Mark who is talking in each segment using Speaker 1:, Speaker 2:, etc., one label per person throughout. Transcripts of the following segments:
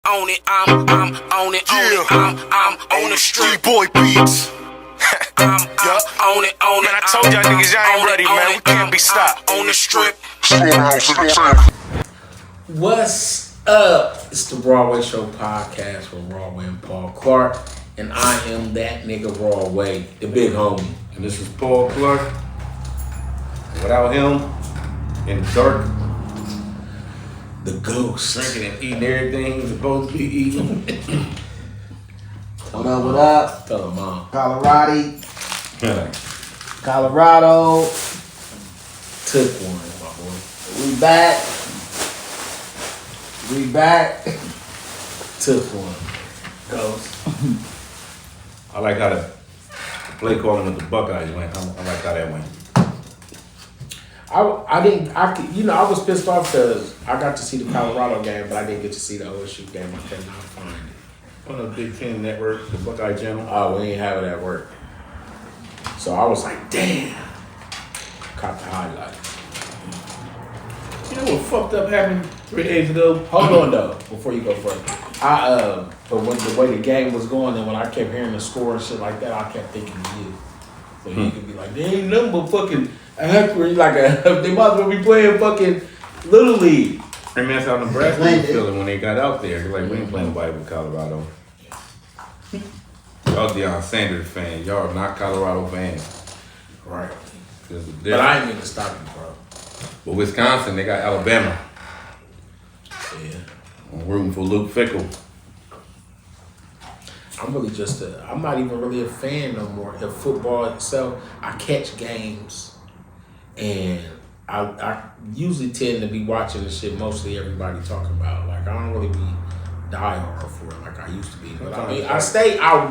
Speaker 1: On it, I'm on it, I'm on the street.
Speaker 2: Boy beats.
Speaker 1: I'm on it,
Speaker 2: Man, I told y'all niggas y'all ain't ready, man. We can't be stopped.
Speaker 1: On the strip.
Speaker 3: What's up? It's the Broadway Show podcast with Rawway and Paul Clark, and I am that nigga Rawway, the big homie.
Speaker 4: And this is Paul Clark. Without him, in the dark,
Speaker 3: The ghost.
Speaker 4: drinking and eating everything he's supposed to be eating.
Speaker 5: What up, what up?
Speaker 3: Tell him, Mom.
Speaker 5: Colorado.
Speaker 3: Took one, my boy.
Speaker 5: We back. We back.
Speaker 3: Took one. Ghost.
Speaker 4: I like how the play calling with the Buckeyes went. I like how that went.
Speaker 3: I was pissed off because I got to see the Colorado game, but I didn't get to see the OSU game. I could not find it.
Speaker 4: On the Big Ten Network, the Buckeye Channel.
Speaker 3: Oh, we ain't have it at work. So I was like, damn. Caught the highlight.
Speaker 4: You know what fucked up happened 3 days ago?
Speaker 3: Hold on though, before you go further. But when the way the game was going, and when I kept hearing the score and shit like that, I kept thinking of you. So you could be like, they ain't nothing but fucking accurate. Like they might as well be playing fucking Little League.
Speaker 4: I mean, that's how Nebraska was feeling when they got out there. They're like, we ain't playing nobody with Colorado. Y'all Deion Sanders fans. Y'all are not Colorado fans.
Speaker 3: Right.
Speaker 4: But
Speaker 3: But I ain't mean to stop you, bro.
Speaker 4: But Wisconsin, they got Alabama.
Speaker 3: Yeah.
Speaker 4: I'm rooting for Luke Fickell.
Speaker 3: I'm really I'm not even really a fan no more of football itself. I catch games, and I usually tend to be watching the shit mostly everybody talking about. Like, I don't really be diehard for it like I used to be. But I mean, I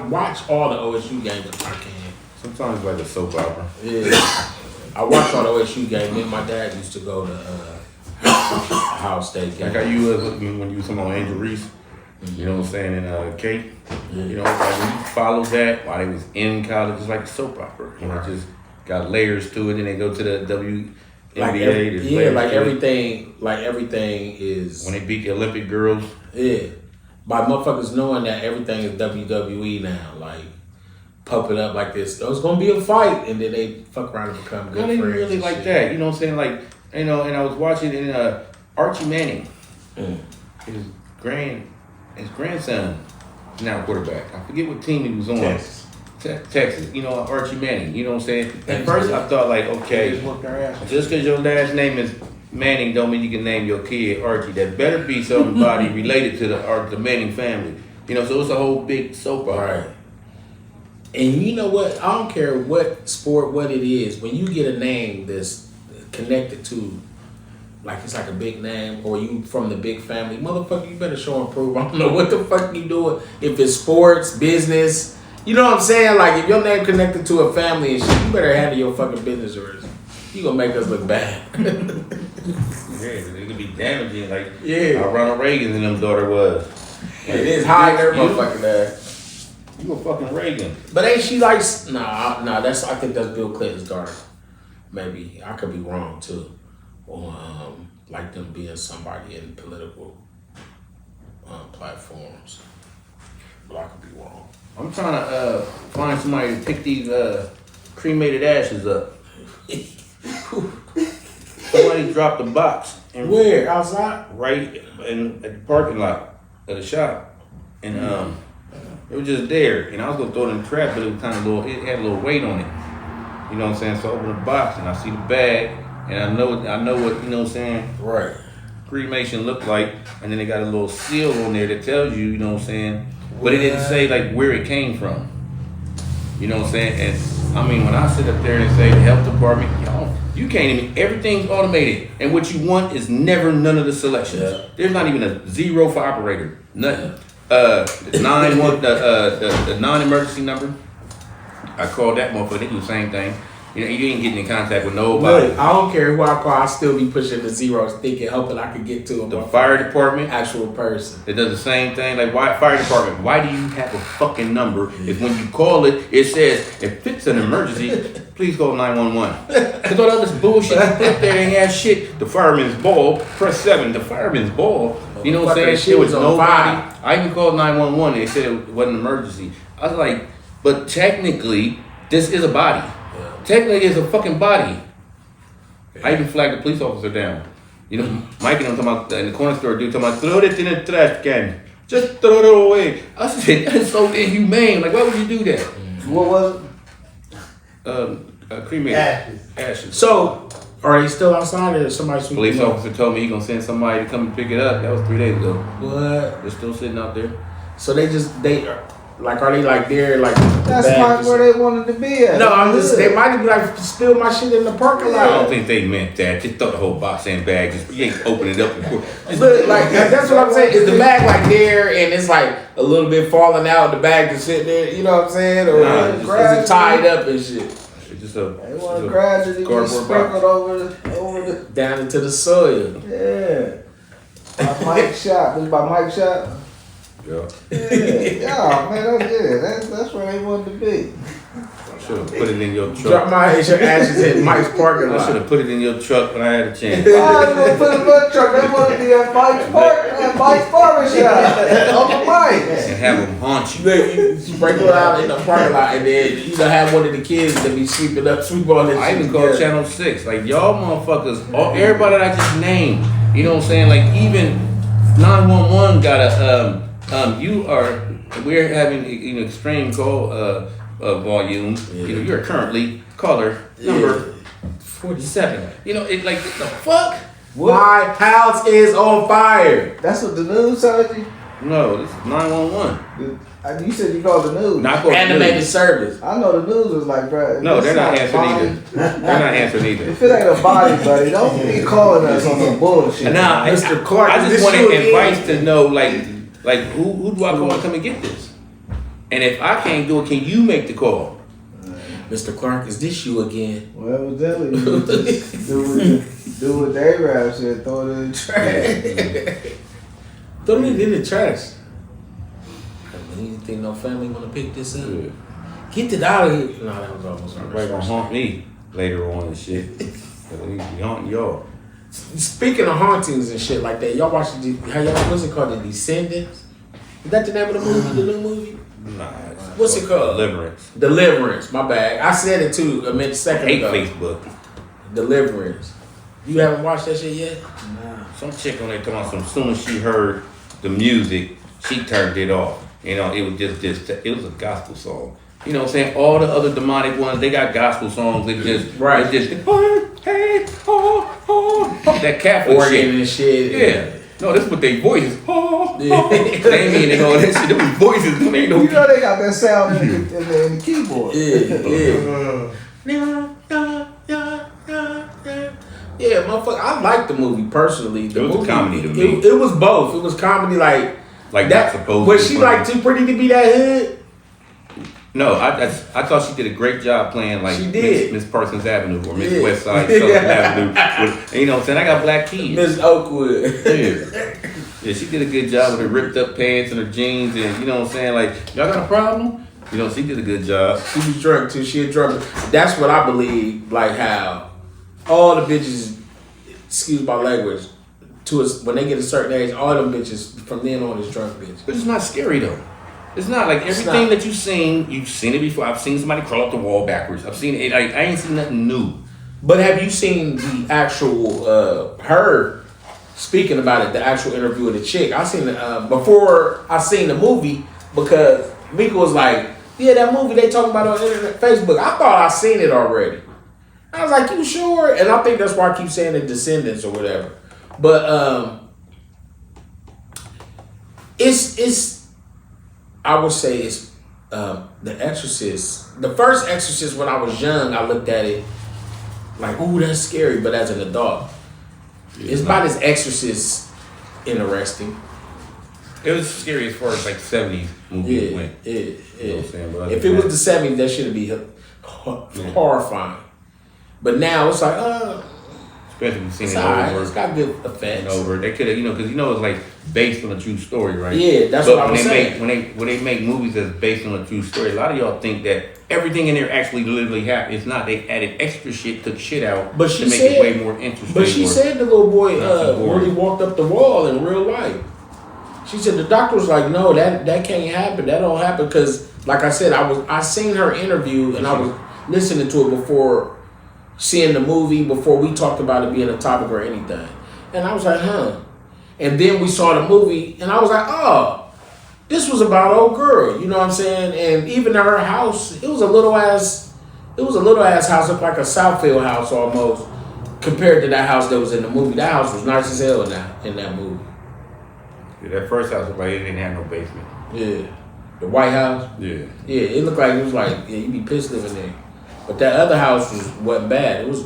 Speaker 3: watch all the OSU games if I can.
Speaker 4: Sometimes it's like a soap opera.
Speaker 3: Yeah. I watch all the OSU games. Me and my dad used to go to Ohio State games.
Speaker 4: Like how you was when you was talking about Angel Reese. You know what I'm saying? And Kate.
Speaker 3: Yeah.
Speaker 4: You know, like when you followed that while they was in college, it's like a soap opera. You know, just got layers to it, and they go to the WNBA.
Speaker 3: Everything is
Speaker 4: When they beat the Olympic girls.
Speaker 3: Yeah. By motherfuckers knowing that everything is WWE now, like pump it up like this. There's gonna be a fight, and then they fuck around and become good
Speaker 4: Not
Speaker 3: friends.
Speaker 4: even really
Speaker 3: and
Speaker 4: like
Speaker 3: shit.
Speaker 4: that. You know what I'm saying? Like, you know, and I was watching in Archie Manning. His grandson is now a quarterback. I forget what team he was on. Texas. You know, Archie Manning. You know what I'm saying? At first I thought like, okay, just because your last name is Manning don't mean you can name your kid Archie. That better be somebody related to the Manning family. You know, so it's a whole big soap opera.
Speaker 3: Right. And you know what? I don't care what sport, what it is. When you get a name that's connected to, like it's like a big name, or you from the big family, motherfucker, you better show and prove. I don't know what the fuck you doing. If it's sports, business, you know what I'm saying? Like if your name connected to a family and shit, you better handle your fucking business, or you gonna make us look bad.
Speaker 4: Yeah, it could be damaging, like
Speaker 3: Yeah.
Speaker 4: how Ronald Reagan and them daughter was.
Speaker 3: It is high there, motherfucking ass.
Speaker 4: You a fucking Reagan.
Speaker 3: But ain't she like? Nah. I think that's Bill Clinton's daughter. Maybe I could be wrong too. Or like them being somebody in political platforms, but I could be wrong.
Speaker 4: I'm trying to find somebody to pick these cremated ashes up. Somebody dropped a box
Speaker 3: Where? Outside?
Speaker 4: right in the parking lot of the shop, and it was just there. And I was gonna throw it in the trash, but it was kind of little. It had a little weight on it. You know what I'm saying? So I open the box and I see the bag, and I know what you know what I'm saying.
Speaker 3: Right.
Speaker 4: Cremation looked like, and then they got a little seal on there that tells you, you know what I'm saying, but it didn't say like where it came from. You know what I'm saying? And I mean, when I sit up there and say the health department, y'all, you can't even, everything's automated, and what you want is never none of the selections.
Speaker 3: Yeah.
Speaker 4: There's not even a 0 for operator, nothing. The non-emergency number, I called that motherfucker. They do the same thing. You know, you ain't getting in contact with nobody.
Speaker 3: Look, I don't care who I call. I still be pushing the zeros, thinking, hoping I could get to
Speaker 4: The fire department,
Speaker 3: actual person.
Speaker 4: it does the same thing. Like, why fire department? Why do you have a fucking number if when you call it, it says if it's an emergency, please call 911. Because all this bullshit you put there ain't have shit. The fireman's ball, press 7. The fireman's ball. You know what I'm saying? There was nobody. I even called 911. They said it wasn't an emergency. I was like, but technically, this is a body. Technically, it's a fucking body. I even flagged the police officer down. You know, Mike and I'm talking about in the corner store, dude talking about throw it in the trash can. Just throw it away. I said, that's so inhumane. Like, why would you do that?
Speaker 5: What was it?
Speaker 4: Cremated. Ashes.
Speaker 3: So, are they still outside or somebody sweeping
Speaker 4: Police
Speaker 3: them up?
Speaker 4: officer told me he gonna send somebody to come and pick it up. That was 3 days ago.
Speaker 3: What?
Speaker 4: They're still sitting out there.
Speaker 3: So they are they like there like
Speaker 5: That's not where they wanted to be at.
Speaker 3: No, I'm just they might be like spill my shit in the parking lot.
Speaker 4: I don't think they meant that. Just throw the whole box in bag. Just you ain't open it up.
Speaker 3: Look, like that's what I'm saying. Is the bag like there and it's like a little bit falling out? The bag just sitting there. You know what I'm saying? Or is it tied up and shit?
Speaker 4: It's just a.
Speaker 5: They want to gradually be sprinkled over the
Speaker 3: Down into the soil.
Speaker 5: yeah. By Mike Shop. This by Mike Shop.
Speaker 4: Yeah.
Speaker 5: Yeah, man, that's where they wanted to be.
Speaker 4: Should have put it in your truck.
Speaker 3: Drop my ashes in Mike's parking
Speaker 4: I should
Speaker 3: lot.
Speaker 4: have put it in your truck when I had a chance.
Speaker 5: I was gonna put it in my truck. They want to be at Mike's barbershop on the mic.
Speaker 4: And have them haunt you.
Speaker 3: Look, you sprinkle it out in the parking lot and then you gonna have one of the kids that be sweep all this
Speaker 4: I
Speaker 3: shit
Speaker 4: even called
Speaker 3: together.
Speaker 4: Channel 6. Like, y'all motherfuckers, everybody that I just named, you know what I'm saying? Like, even 911 got a, we're having an extreme call volume.
Speaker 3: Yeah.
Speaker 4: You know, you're currently caller number 47. You know, it like, what the fuck?
Speaker 3: My house is on fire.
Speaker 5: That's what the news told you?
Speaker 4: No, this is 911.
Speaker 5: You said you called the news.
Speaker 4: Not called
Speaker 3: Animated
Speaker 4: news.
Speaker 3: service.
Speaker 5: I know the news was like, bro.
Speaker 4: No, they're not answering
Speaker 5: body,
Speaker 4: either. They're not answering either.
Speaker 5: If it ain't a body, buddy, don't be calling us on some bullshit.
Speaker 4: And now,
Speaker 3: Mr. Clark,
Speaker 4: I
Speaker 3: is
Speaker 4: just
Speaker 3: this
Speaker 4: wanted
Speaker 3: you again?
Speaker 4: advice to know, like who do I call to come and get this? And if I can't do it, can you make the call?
Speaker 3: Mr. Clark, is this you again?
Speaker 5: Well, evidently, you just do what they rap said, throw it in the trash.
Speaker 3: Throw it in the trash. You think no family want to pick this up?
Speaker 4: Yeah.
Speaker 3: Get it out of here. No, that was almost
Speaker 4: Everybody gonna haunt me later on and shit. So they be haunting y'all.
Speaker 3: Speaking of hauntings and shit like that, y'all watch what's it called? The Descendants? Is that the name of the movie? The new movie?
Speaker 4: Nah.
Speaker 3: What's it called?
Speaker 4: Deliverance.
Speaker 3: Deliverance. My bad. I said it too a minute second
Speaker 4: Hate
Speaker 3: ago.
Speaker 4: Facebook.
Speaker 3: Deliverance. You haven't watched that shit yet?
Speaker 4: Some chick on there talking about as soon as she heard the music, she turned it off. You know, it was just it was a gospel song. You know what I'm saying? All the other demonic ones, they got gospel songs. It just
Speaker 3: Right.
Speaker 4: It just that Catholic
Speaker 3: Organ
Speaker 4: shit.
Speaker 3: and shit.
Speaker 4: Yeah. No, that's what they voices.
Speaker 3: Yeah.
Speaker 4: They ain't meaning all that shit. Them voices, them ain't no.
Speaker 5: You know they got that sound in the keyboard.
Speaker 3: Yeah, motherfucker. I like the movie personally. The
Speaker 4: It was a
Speaker 3: movie,
Speaker 4: comedy to me.
Speaker 3: It was both. It was comedy like
Speaker 4: Like
Speaker 3: that.
Speaker 4: not supposed
Speaker 3: Was
Speaker 4: to
Speaker 3: she
Speaker 4: be funny.
Speaker 3: like too pretty to be that hood?
Speaker 4: No, I thought she did a great job playing like
Speaker 3: She did.
Speaker 4: Miss Parsons Avenue or Miss
Speaker 3: Yeah.
Speaker 4: West Side Southern Avenue. With, you know what I'm saying? I got black kids.
Speaker 3: Miss Oakwood.
Speaker 4: Yeah, she did a good job with her ripped up pants and her jeans and you know what I'm saying? Like, y'all got a problem? You know, she did a good job.
Speaker 3: She was drunk too. She a drunk. That's what I believe. Like how all the bitches, excuse my language, when they get a certain age, all them bitches from then on is drunk bitches.
Speaker 4: But it's not scary though. It's not like everything that you've seen it before. I've seen somebody crawl up the wall backwards. I've seen it. I ain't seen nothing new.
Speaker 3: But have you seen the actual her speaking about it? The actual interview with the chick. I seen it before I seen the movie because Mika was like, "Yeah, that movie they talking about on internet, Facebook." I thought I seen it already. I was like, "You sure?" And I think that's why I keep saying the Descendants or whatever. But it's I would say it's The Exorcist. The first Exorcist when I was young, I looked at it like, ooh, that's scary. But as an adult, it's about as Exorcist interesting.
Speaker 4: It was scary as far as like 70s movies went.
Speaker 3: Yeah.
Speaker 4: You know what I'm saying? But
Speaker 3: If it was the 70s, that should be horrifying. But now it's like,
Speaker 4: Especially when you've seen
Speaker 3: it's
Speaker 4: it
Speaker 3: alright.
Speaker 4: over
Speaker 3: It's got good
Speaker 4: and
Speaker 3: effects.
Speaker 4: over. They could have, because it's like based on a true story, right?
Speaker 3: Yeah, that's
Speaker 4: but
Speaker 3: what I was saying.
Speaker 4: when they make movies that's based on a true story, a lot of y'all think that everything in there actually literally happened. It's not. They added extra shit, took shit out
Speaker 3: But she
Speaker 4: to make
Speaker 3: said-
Speaker 4: it way more interesting.
Speaker 3: But she
Speaker 4: or-
Speaker 3: said the little boy
Speaker 4: Not too boring.
Speaker 3: really walked up the wall in real life. She said the doctor was like, no, that can't happen. That don't happen because, like I said, I seen her interview and I was listening to it before seeing the movie, before we talked about it being a topic or anything. And I was like, huh. And then we saw the movie and I was like, oh, this was about old girl. You know what I'm saying? And even her house, it was a little ass house, looked like a Southfield house almost, compared to that house that was in the movie. That house was nice as hell in that movie.
Speaker 4: Yeah, that first house looked like it didn't have no basement.
Speaker 3: Yeah. The White House?
Speaker 4: Yeah.
Speaker 3: Yeah, it looked like it was like, yeah, you'd be pissed living there. But that other house wasn't bad. It was,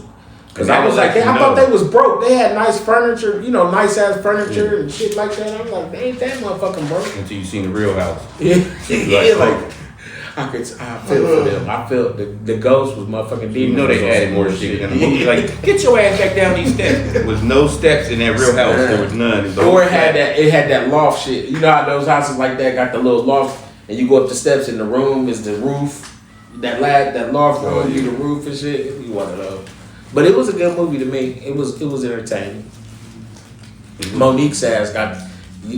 Speaker 3: because I was like, I thought they was broke. They had nice furniture, nice ass furniture and shit like that. I was like, they ain't that motherfucking broke.
Speaker 4: Until you seen the real house.
Speaker 3: Yeah,
Speaker 4: Like,
Speaker 3: I feel for them. I felt the ghost was motherfucking demon.
Speaker 4: You know they added more shit in the movie. Like, get your ass back down these steps. There was no steps in that real house. There was none.
Speaker 3: Or it had that loft shit. You know how those houses like that got the little loft and you go up the steps and the room is the roof. That loft room be the roof and shit. It'd be one of those. But it was a good movie to me. It was entertaining. Monique's ass got.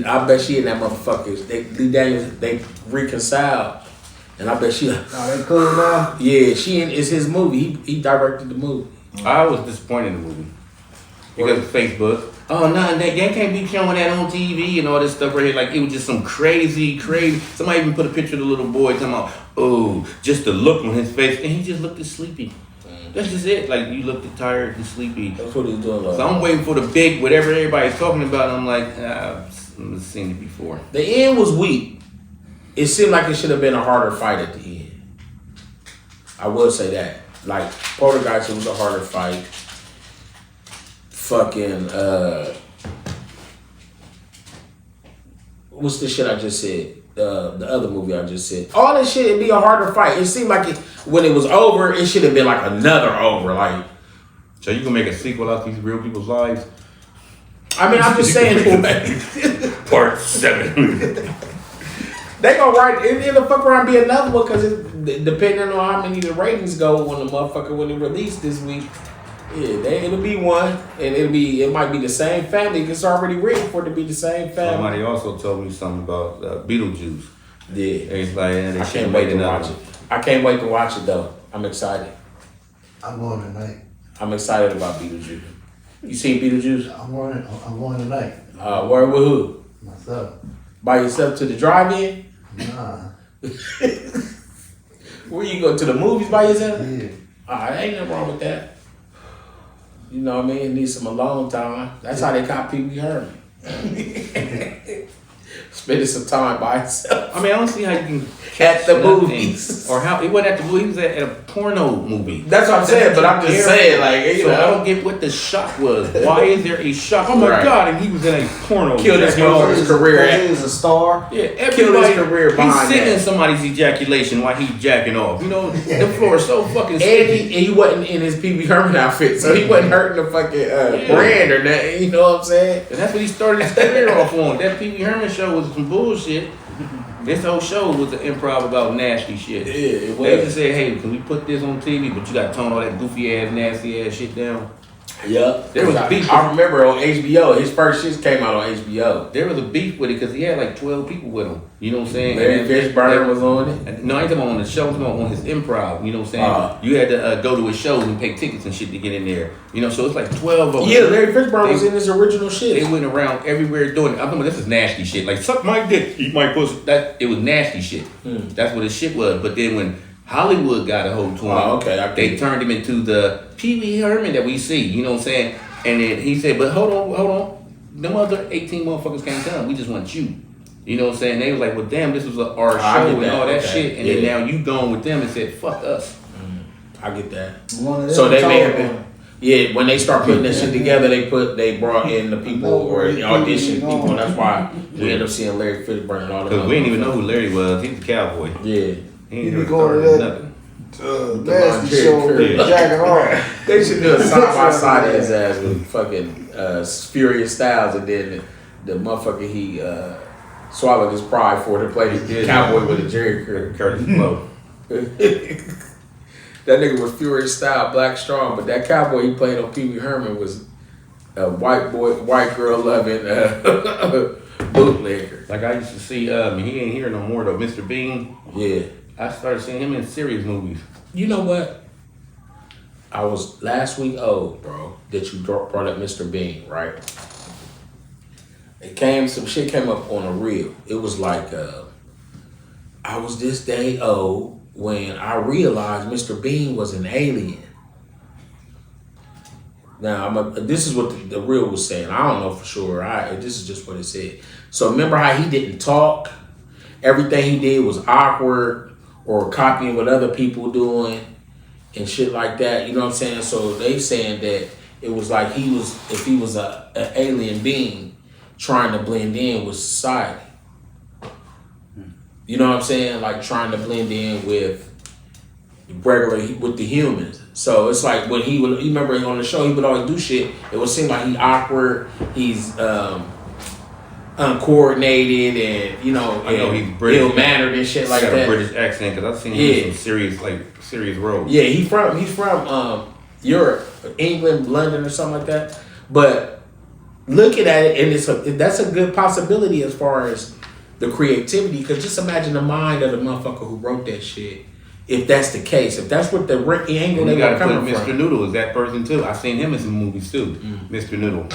Speaker 3: I bet she and that motherfucker. They reconciled, and I bet she.
Speaker 5: Oh, they cool now?
Speaker 3: Yeah, it's his movie. He directed the movie.
Speaker 4: I was disappointed in the movie because of Facebook. Oh no, they can't be showing that on TV and all this stuff right here. Like it was just some crazy. Somebody even put a picture of the little boy talking about, oh, just the look on his face, and he just looked sleepy. That's just it. Like you looked tired and sleepy.
Speaker 3: That's what he's doing.
Speaker 4: So I'm waiting for the big whatever everybody's talking about. And I'm like, I've seen it before.
Speaker 3: The end was weak. It seemed like it should have been a harder fight at the end. I will say that. Like Poltergeist, it was a harder fight. Fucking what's the shit I just said? The other movie I just said. All this shit, it'd be a harder fight. It seemed like when it was over, it should have been like another over. Like,
Speaker 4: so you gonna make a sequel out of these real people's lives?
Speaker 3: I mean, I'm just saying.
Speaker 4: Part 7.
Speaker 3: They gonna write it'll fuck around be another one because depending on how many the ratings go when it released this week. Yeah, it'll be one, and it might be the same family. It's already written for it to be the same family.
Speaker 4: Somebody also told me something about Beetlejuice.
Speaker 3: Yeah,
Speaker 4: It's like they
Speaker 3: I can't wait to watch it. I can't wait to watch it though. I'm excited.
Speaker 5: I'm going tonight.
Speaker 3: I'm excited about Beetlejuice. You seen Beetlejuice?
Speaker 5: I'm going tonight.
Speaker 3: Where with who?
Speaker 5: Myself.
Speaker 3: By yourself to the drive-in?
Speaker 5: Nah.
Speaker 3: Where you go to the movies by yourself?
Speaker 5: Yeah.
Speaker 3: Ain't nothing wrong with that. You know what I mean? Need some alone time. That's how they caught Pee Wee Herman. Spending some time by himself.
Speaker 4: I mean, I don't see how you can
Speaker 3: At the
Speaker 4: nothing.
Speaker 3: movies.
Speaker 4: Or how it wasn't at the movie. He was at a porno movie.
Speaker 3: That's what I'm saying, but I'm just saying, like, you
Speaker 4: So I
Speaker 3: know.
Speaker 4: don't get what the shock was. Why is there a shock? Oh my
Speaker 3: Right.
Speaker 4: God! And he was in a porno.
Speaker 3: Killed his career.
Speaker 5: He was a star.
Speaker 4: Yeah,
Speaker 3: Killed
Speaker 4: everybody.
Speaker 3: his career
Speaker 4: He's
Speaker 3: behind
Speaker 4: sitting
Speaker 3: that.
Speaker 4: in somebody's ejaculation while he's jacking off. You know, the floor is so fucking
Speaker 3: And
Speaker 4: sticky.
Speaker 3: he wasn't in his Pee Wee Herman outfit, so he wasn't hurting the fucking brand or nothing. You know what I'm saying?
Speaker 4: And that's what he started his career off on. That Pee Wee Herman show was some bullshit. This whole show was an improv about nasty shit.
Speaker 3: Yeah, it
Speaker 4: They
Speaker 3: was.
Speaker 4: just said, hey, can we put this on TV? But you got to tone all that goofy ass, nasty ass shit down.
Speaker 3: Yep.
Speaker 4: There was a beef.
Speaker 3: I remember on HBO. His first shit came out on HBO.
Speaker 4: There was a beef with it because he had like 12 people with him. You know what I'm saying?
Speaker 3: Larry
Speaker 4: And then-
Speaker 3: Fishburne was on it.
Speaker 4: No, I ain't talking about on the show. I'm talking about on his improv. You know what I'm saying? You had to go to his shows and pay tickets and shit to get in there. You know, so it's like 12 of them.
Speaker 3: Yeah, Larry Fishburne was
Speaker 4: They-
Speaker 3: in his original shit.
Speaker 4: They went around everywhere doing it. I'm talking about this is nasty shit. Like, suck my dick, eat my pussy. It was nasty shit. That's what his shit was. But then when Hollywood got a hold to him,
Speaker 3: okay, I get
Speaker 4: they
Speaker 3: it.
Speaker 4: turned him into the Pee Wee Herman that we see. You know what I'm saying? And then he said, but hold on. Them other 18 motherfuckers can't come. We just want you. You know what I'm saying? They was like, well, damn, this was our
Speaker 3: I
Speaker 4: show
Speaker 3: get
Speaker 4: and
Speaker 3: that.
Speaker 4: all that
Speaker 3: Okay.
Speaker 4: shit. And then now you going with them and said, fuck us.
Speaker 3: I get that.
Speaker 5: One of them
Speaker 3: So they may have
Speaker 5: told
Speaker 3: been. Yeah, when they start putting that shit together, they brought in the people or auditioned people, and that's why we end up seeing Larry Fishburne and all that.
Speaker 4: Because we didn't even know who Larry was. He was a cowboy.
Speaker 3: Yeah.
Speaker 4: He ain't
Speaker 5: You
Speaker 4: never
Speaker 5: be going to
Speaker 4: started
Speaker 5: that?
Speaker 4: nothing.
Speaker 5: Nasty show with jacking off.
Speaker 3: They should do a side by side of his ass with fucking Furious Styles, and then the motherfucker he swallowed his pride for to play the cowboy with a Jerry Curtis Blow. That nigga was Furious Style, Black Strong, but that cowboy he played on Pee Wee Herman was a white girl loving bootlegger.
Speaker 4: Like I used to see, he ain't here no more though. Mr. Bean.
Speaker 3: Yeah.
Speaker 4: I started seeing him in serious movies.
Speaker 3: You know what? I was last week old, bro, that you brought up Mr. Bean, right? Some shit came up on a reel. It was like, I was this day old when I realized Mr. Bean was an alien. Now, this is what the reel was saying. I don't know for sure. This is just what it said. So remember how he didn't talk? Everything he did was awkward or copying what other people doing and shit like that. You know what I'm saying? So they saying that it was like if he was an alien being trying to blend in with society. You know what I'm saying? Like trying to blend in with the humans. So it's like when you remember on the show, he would always do shit. It would seem like he's awkward, he's uncoordinated, and
Speaker 4: I know he's British,
Speaker 3: ill-mannered and shit like that.
Speaker 4: He's got a British accent because I've seen him in some serious roles.
Speaker 3: Yeah, he's from Europe, England, London, or something like that. But looking at it, and that's a good possibility as far as the creativity. Because just imagine the mind of the motherfucker who wrote that shit. If that's the case, if that's what the angle they got coming from.
Speaker 4: Mr. Noodle is that person too. I've seen him in some movies too. Mr. Noodle.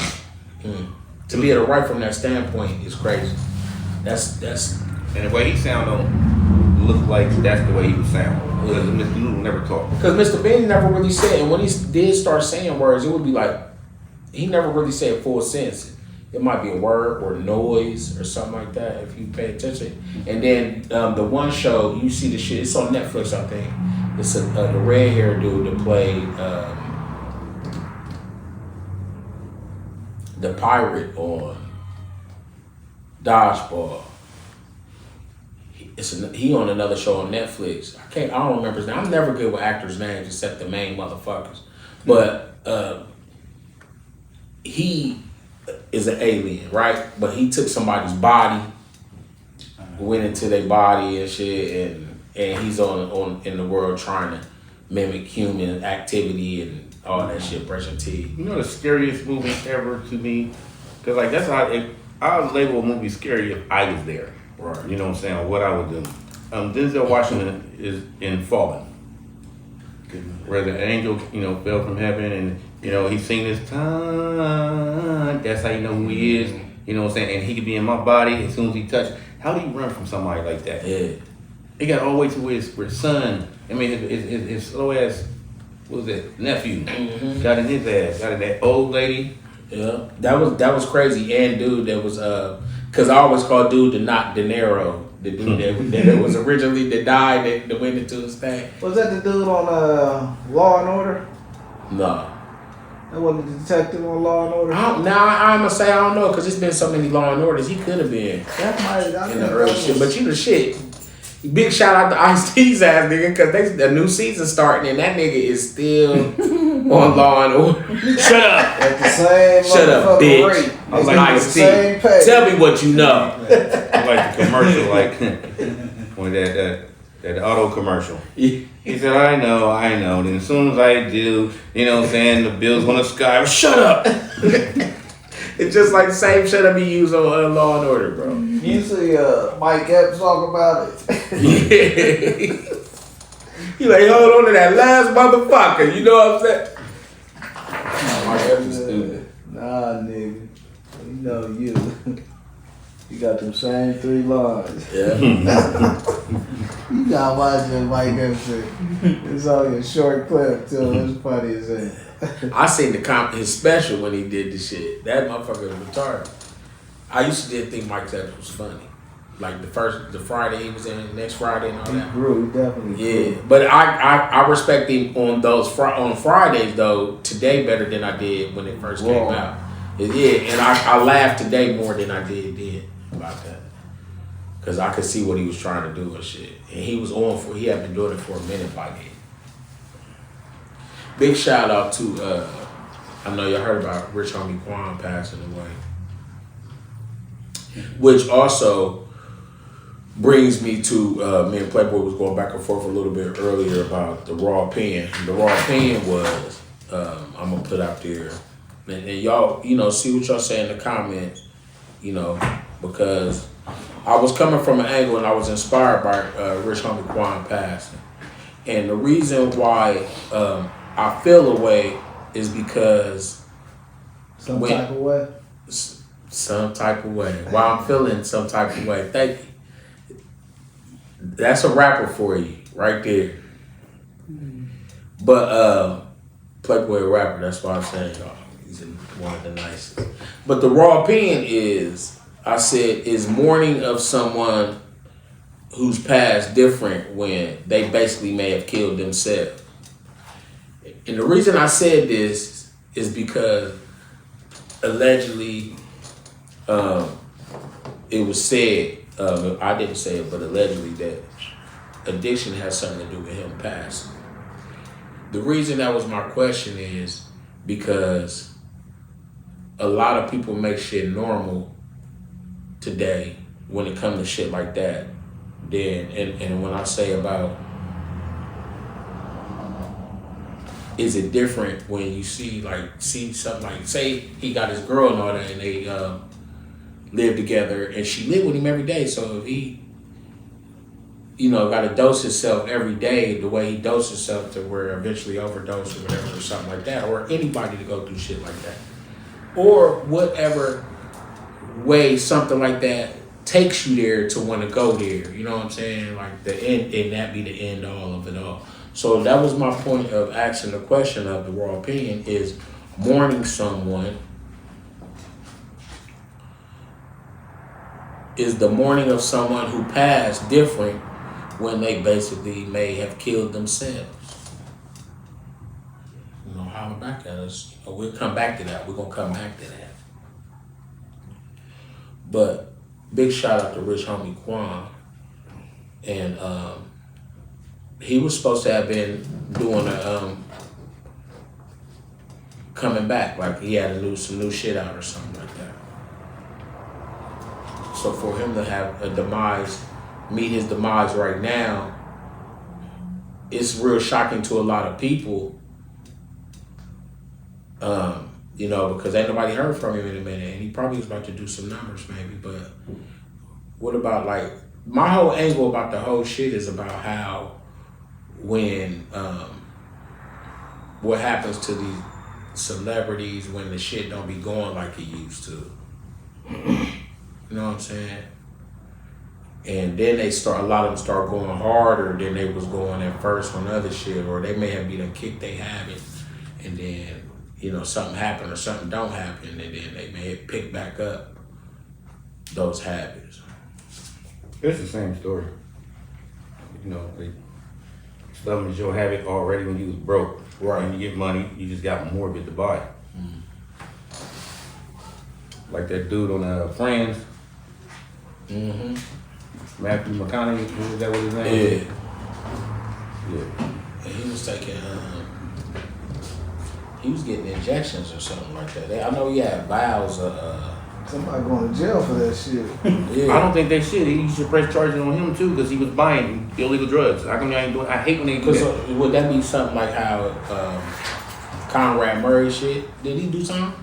Speaker 3: To be able to write from that standpoint is crazy. That's
Speaker 4: and the way he sound don't look like that's the way he would sound. Because Mr. Noodle never talked.
Speaker 3: Because Mr. Bean never really said, and when he did start saying words, it would be like he never really said full sense. It might be a word or noise or something like that if you pay attention. And then the one show, you see the shit, it's on Netflix, I think. It's the red hair dude that played the pirate on Dodgeball. He on another show on Netflix. I don't remember his name. I'm never good with actors' names except the main motherfuckers. But he is an alien, right? But he took somebody's body, went into their body and shit, and he's on in the world trying to mimic human activity and all that shit, brushing teeth.
Speaker 4: You know the scariest movie ever to me? Because like that's how I would label a movie scary if I was there.
Speaker 3: Right.
Speaker 4: You know what I'm saying? Or what I would do. Denzel Washington is in Fallen. Where the angel, fell from heaven and, he sing this time. That's how you know who he is. You know what I'm saying? And he could be in my body as soon as he touches. How do you run from somebody like that?
Speaker 3: Yeah.
Speaker 4: He got all the way to his son. I mean, his slow ass, what was it, nephew. Got in his ass. Got in that old lady.
Speaker 3: Yeah. That was crazy. And dude that was, because I always call dude the not De Niro. The dude that was originally that died that went into his thing.
Speaker 5: Was that the dude on Law and Order?
Speaker 3: No.
Speaker 5: That wasn't the detective on Law and Order?
Speaker 3: I'm gonna say I don't know because there's been so many Law and Orders. He could have been in the early shit. But you the shit. Big shout out to Ice-T's ass nigga because the new season starting and that nigga is still on Law and Order. Shut up.
Speaker 5: At the same
Speaker 3: Shut up, bitch.
Speaker 5: Rate.
Speaker 3: I was like Ice-T. Tell me what you know.
Speaker 4: I like the commercial, like when that auto commercial. He said, I know. Then as soon as I do, you know what I'm saying, the bill's gonna sky. Shut up.
Speaker 3: It's just like the same shit I be used on Law and Order, bro.
Speaker 5: You see Mike Epps talk about it.
Speaker 3: Yeah. He like, hold on to that last motherfucker. You know what I'm saying? Mike Epps is stupid.
Speaker 5: Nah, nigga. You know you. You got them same 3 lines.
Speaker 3: Yeah.
Speaker 5: You gotta watch that Mike Epps shit. It's only a short clip too. It's funny as hell.
Speaker 3: I seen his special when he did the shit. That motherfucker was retarded. I used to think Mike Epps was funny. Like the Friday he was in, next Friday and all that.
Speaker 5: He grew, he definitely grew.
Speaker 3: Yeah, but I respect him on those on Fridays though today better than I did when it first came out. Yeah, and I laughed today more than I did then about that. Cause I could see what he was trying to do and shit. And he was he had been doing it for a minute by then. big shout out to I know y'all heard about Rich Homie Quan passing away, which also brings me to me and Playboy was going back and forth a little bit earlier about the raw opinion. The raw opinion was I'm gonna put out there, and y'all, see what y'all say in the comments, because I was coming from an angle and I was inspired by Rich Homie Quan passing, and the reason why I feel a way is because
Speaker 5: Some type of way.
Speaker 3: Some type of way. Why I'm feeling some type of way. Thank you. That's a rapper for you, right there. But Playboy a rapper, that's why I'm saying he's one of the nicest. But the raw opinion is, I said, is mourning of someone who's passed different when they basically may have killed themselves. And the reason I said this is because allegedly it was said, I didn't say it, but allegedly that addiction has something to do with him passing. The reason that was my question is because a lot of people make shit normal today when it comes to shit like that. Then, and when I say about, is it different when you see something like, say he got his girl and all that and they live together and she live with him every day. So if he, got to dose himself every day the way he doses himself to where eventually overdose or whatever or something like that, or anybody to go through shit like that, or whatever way something like that takes you there to want to go there, you know what I'm saying? Like the end, and that be the end all of it all. So that was my point of asking the question of the raw opinion is mourning someone. Is the mourning of someone who passed different when they basically may have killed themselves? Holler back at us. We'll come back to that. We're going to come back to that. But big shout out to Rich Homie Quan. And he was supposed to have been doing coming back, like he had some new shit out or something like that. So for him to have meet his demise right now, it's real shocking to a lot of people. Because ain't nobody heard from him in a minute, and he probably was about to do some numbers maybe. But what about my whole angle about the whole shit is about how when what happens to these celebrities when the shit don't be going like it used to. You know what I'm saying? And then a lot of them start going harder than they was going at first on other shit, or they may have been kicked they habit, and then something happened or something don't happen, and then they may pick back up those habits.
Speaker 4: It's the same story. Some of your habit already when you was broke.
Speaker 3: Right.
Speaker 4: When you get money, you just got more of it to buy. Like that dude on Friends.
Speaker 3: Mm-hmm.
Speaker 4: Matthew McConaughey, was that what his name was?
Speaker 3: Yeah. And he was taking, he was getting injections or something like that. I know he had vials of,
Speaker 5: Somebody going to jail for that shit.
Speaker 3: yeah.
Speaker 4: I don't think they should. You should press charges on him too because he was buying illegal drugs. How come y'all ain't doing? I hate when they do that.
Speaker 3: Would that be something like how Conrad Murray shit? Did he do something?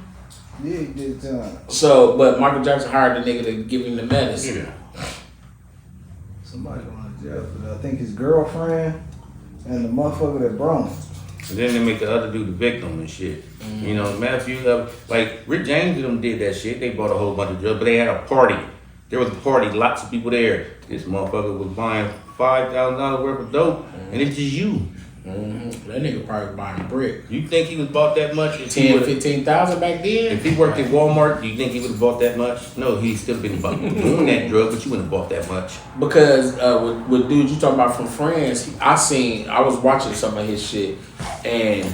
Speaker 5: Yeah, he did time.
Speaker 3: So, but Michael Jackson hired the nigga to give him the medicine.
Speaker 4: Yeah.
Speaker 5: Somebody going to jail for that. I think his girlfriend and the motherfucker that brought him.
Speaker 4: And then they make the other dude the victim and shit. Matthew, like Rick James and them did that shit. They bought a whole bunch of drugs, but they had a party. There was a party, lots of people there. This motherfucker was buying $5,000 worth of dope, and it's just you.
Speaker 3: Mm-hmm. That nigga probably buying a brick.
Speaker 4: You think he was bought that much?
Speaker 3: 10, 15,000 back then?
Speaker 4: If he worked at Walmart, do you think he would have bought that much? No, he'd still been doing that drug, but you wouldn't have bought that much.
Speaker 3: Because with dudes you talking about from France, I was watching some of his shit, and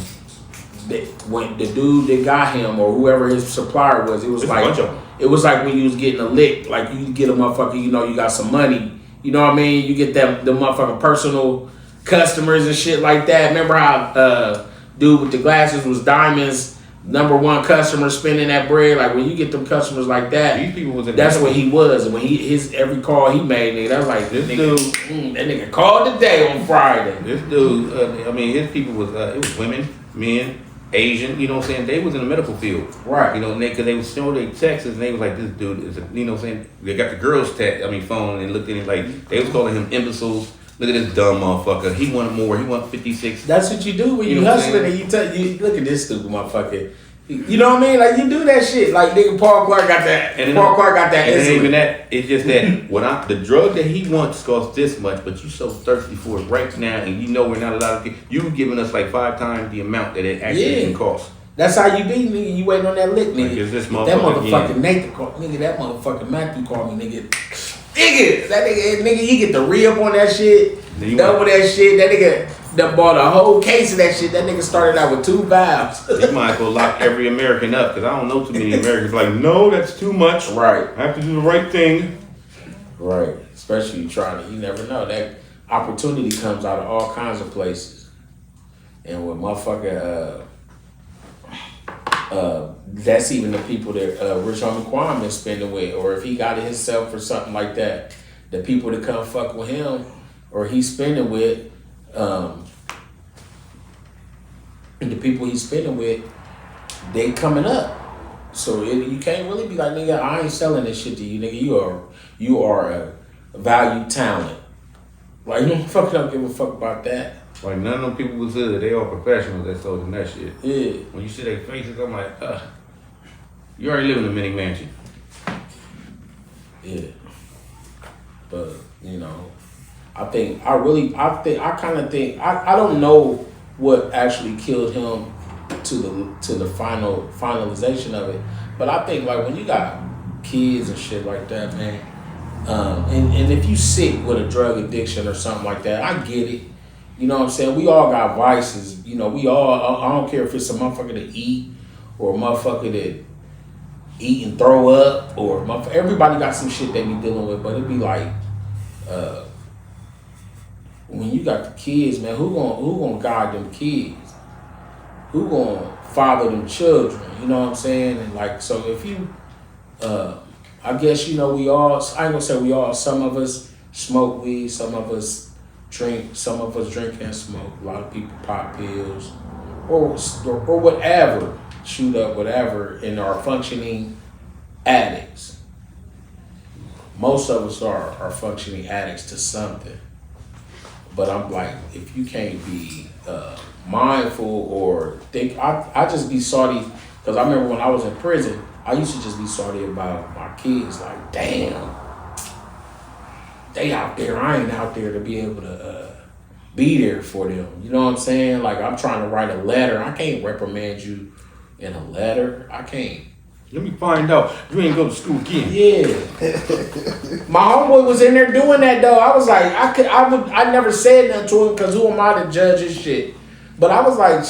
Speaker 3: when the dude that got him or whoever his supplier was, it was like when you was getting a lick, like you get a motherfucker, you got some money, you know what I mean? You get the motherfucker personal customers and shit like that. Remember how dude with the glasses was Diamond's #1 customer spending that bread. Like when you get them customers like that,
Speaker 4: These people was
Speaker 3: that's what he was. And when his every call he made, nigga, that was like
Speaker 4: This
Speaker 3: nigga, that nigga called today on Friday.
Speaker 4: This dude, I mean, his people was it was women, men, Asian. You know what I'm saying? They was in the medical field,
Speaker 3: Right.
Speaker 4: You know, and because they was showing their texts, and they was like, this dude is, you know what I'm saying? They got the girls' phone, and looked at it like they was calling him imbeciles. Look at this dumb motherfucker. He wanted more. He wanted 56.
Speaker 3: That's what you do when
Speaker 4: You
Speaker 3: you
Speaker 4: know what I'm
Speaker 3: hustling
Speaker 4: saying?
Speaker 3: and you look at this stupid motherfucker. You know what I mean? Like you do that shit. Like nigga Paul Clark got that.
Speaker 4: And
Speaker 3: Paul Clark got that.
Speaker 4: And it ain't even
Speaker 3: insulin.
Speaker 4: that. It's just that the drug that he wants costs this much, but you so thirsty for it right now, and you know we're not allowed to. You giving us like 5 times the amount that it actually can cost.
Speaker 3: That's how you be, nigga. You waiting on that lick, nigga.
Speaker 4: Like, is this
Speaker 3: that
Speaker 4: motherfucker
Speaker 3: motherfucking
Speaker 4: again?
Speaker 3: Nathan called, nigga. That motherfucking Matthew called me, nigga. That nigga, you get the re-up on that shit,
Speaker 4: Then you
Speaker 3: double that shit. That nigga done bought a whole case of that shit. That nigga started out with 2 valves.
Speaker 4: You might as well lock every American up, because I don't know too many Americans like, no, that's too much.
Speaker 3: Right.
Speaker 4: I have to do the right thing.
Speaker 3: Right. Especially you trying to, you never know. That opportunity comes out of all kinds of places. And when motherfucker, that's even the people that Rich Homie Kwame is spending with, or if he got it himself or something like that, the people that come fuck with him or he's spending with, and the people he's spending with, they coming up. So you can't really be like, nigga, I ain't selling this shit to you, nigga. You are a valued talent. Like you don't give a fuck about that.
Speaker 4: Like none of them people was hood. They all professionals that sold them that shit.
Speaker 3: Yeah.
Speaker 4: When you see their faces, I'm like, you already live in a mini mansion.
Speaker 3: Yeah. But, you know, I kind of think I don't know what actually killed him to the finalization of it. But I think like when you got kids and shit like that, man, and if you sick with a drug addiction or something like that, I get it. You know what I'm saying? We all got vices. You know, I don't care if it's a motherfucker to eat or a motherfucker that eat and throw up or everybody got some shit they be dealing with, but it'd be like, when you got the kids, man, who gonna guide them kids? Who gonna father them children? You know what I'm saying? And like, so if you, I guess, you know, I ain't gonna say we all, some of us smoke weed, some of us drink and smoke. A lot of people pop pills or whatever, shoot up, whatever, and are functioning addicts. Most of us are functioning addicts to something. But I'm like, if you can't be mindful or think, I just be salty, because I remember when I was in prison, I used to just be salty about my kids. Like, damn, they out there, I ain't out there to be able to be there for them. You know what I'm saying? Like, I'm trying to write a letter. I can't reprimand you in a letter. I can't.
Speaker 4: Let me find out. You ain't go to school again.
Speaker 3: Yeah. My homeboy was in there doing that though. I was like, I never said nothing to him because who am I to judge his shit? But I was like,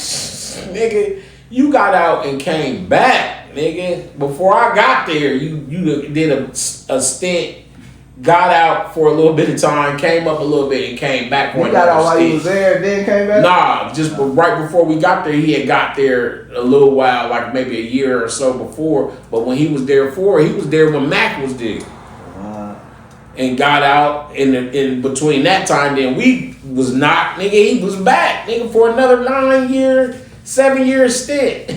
Speaker 3: nigga, you got out and came back, nigga. Before I got there, you did a stint, got out for a little bit of time, came up a little bit, and came back for
Speaker 5: You
Speaker 3: another
Speaker 5: got out while
Speaker 3: stint.
Speaker 5: he was there, then came back?
Speaker 3: Nah, just right before we got there, he had got there a little while, like maybe a year or so before. But when he was there he was there when Mac was there. And got out in between that time, then we was not, nigga, he was back, nigga, for another 7-year stint.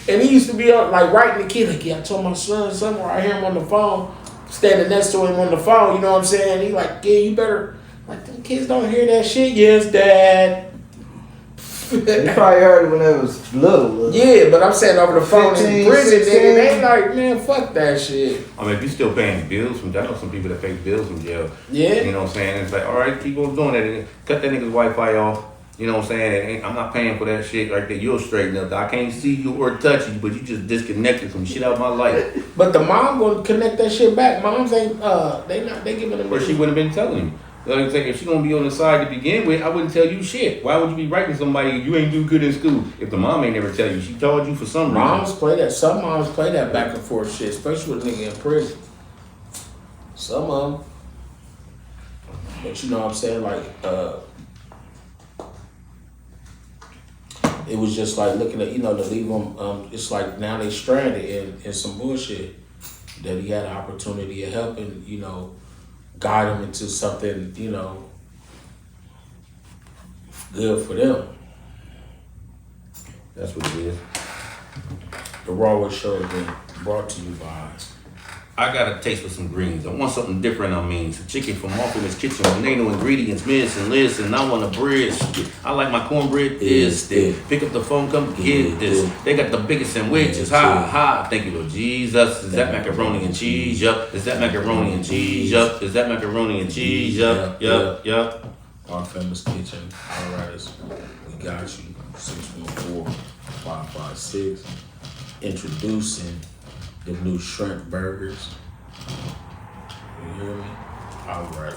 Speaker 3: And he used to be like writing the kid, like, yeah, I told my son somewhere, I hear him on the phone, standing next to him on the phone, you know what I'm saying? He like, yeah, you better, like, them kids don't hear that shit. Yes, Dad.
Speaker 5: They probably heard it when they was little.
Speaker 3: Yeah, but I'm saying over the phone
Speaker 5: 15,
Speaker 3: in prison,
Speaker 5: 16.
Speaker 3: nigga, they like, man, fuck that shit.
Speaker 4: I mean, if you still paying bills from, I know some people that pay bills from jail.
Speaker 3: Yeah.
Speaker 4: You know what I'm saying? It's like, all right, keep on doing that. Cut that nigga's Wi-Fi off. You know what I'm saying? I'm not paying for that shit right there. You'll straighten up. I can't see you or touch you, but you just disconnected some shit out of my life.
Speaker 3: But the mom gonna connect that shit back. Moms ain't, they giving them.
Speaker 4: Or she wouldn't have been telling you. Like, if she gonna be on the side to begin with, I wouldn't tell you shit. Why would you be writing somebody you ain't do good in school if the mom ain't never tell you? She told you for some reason.
Speaker 3: Moms play that. Some moms play that back and forth shit, especially with a nigga in prison. Some of them. But you know what I'm saying? Like, it was just like looking at, to leave them, it's like now they stranded in some bullshit that he had an opportunity of helping, guide them into something, good for them.
Speaker 4: That's what it is.
Speaker 3: The Raw Show has been brought to you by.
Speaker 4: I got a taste for some greens. I want something different. Some chicken from Martha's Kitchen with no ingredients, missing, listen. I want a bread. I like my cornbread is thick. Pick up the phone, come get this. They got the biggest sandwiches. Ha. Thank you, Lord Jesus. Is that macaroni and cheese? Yup. Is that macaroni and cheese? Yup. Is that macaroni and cheese? Yup.
Speaker 3: Our Famous Kitchen, alright, we got you. 614-556. Introducing the new shrimp burgers. You hear me? Alright.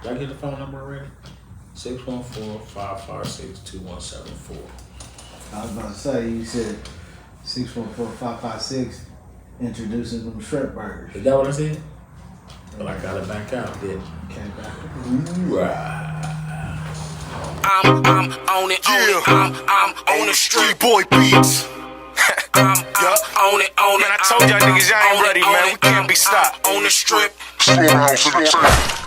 Speaker 3: Did I get the phone number already? 614-556-2174.
Speaker 5: I was about to say, you said 614-556, introducing them shrimp burgers.
Speaker 3: Is that what I said? Well, I got it back out, didn't I?
Speaker 5: Came back.
Speaker 3: Right.
Speaker 1: I'm on it, I'm on the street.
Speaker 2: Boy beats.
Speaker 1: I'm on it.
Speaker 2: Man, I told y'all niggas y'all ain't ready, man. We can't be stopped.
Speaker 1: On the strip.
Speaker 6: Slow down to the tape.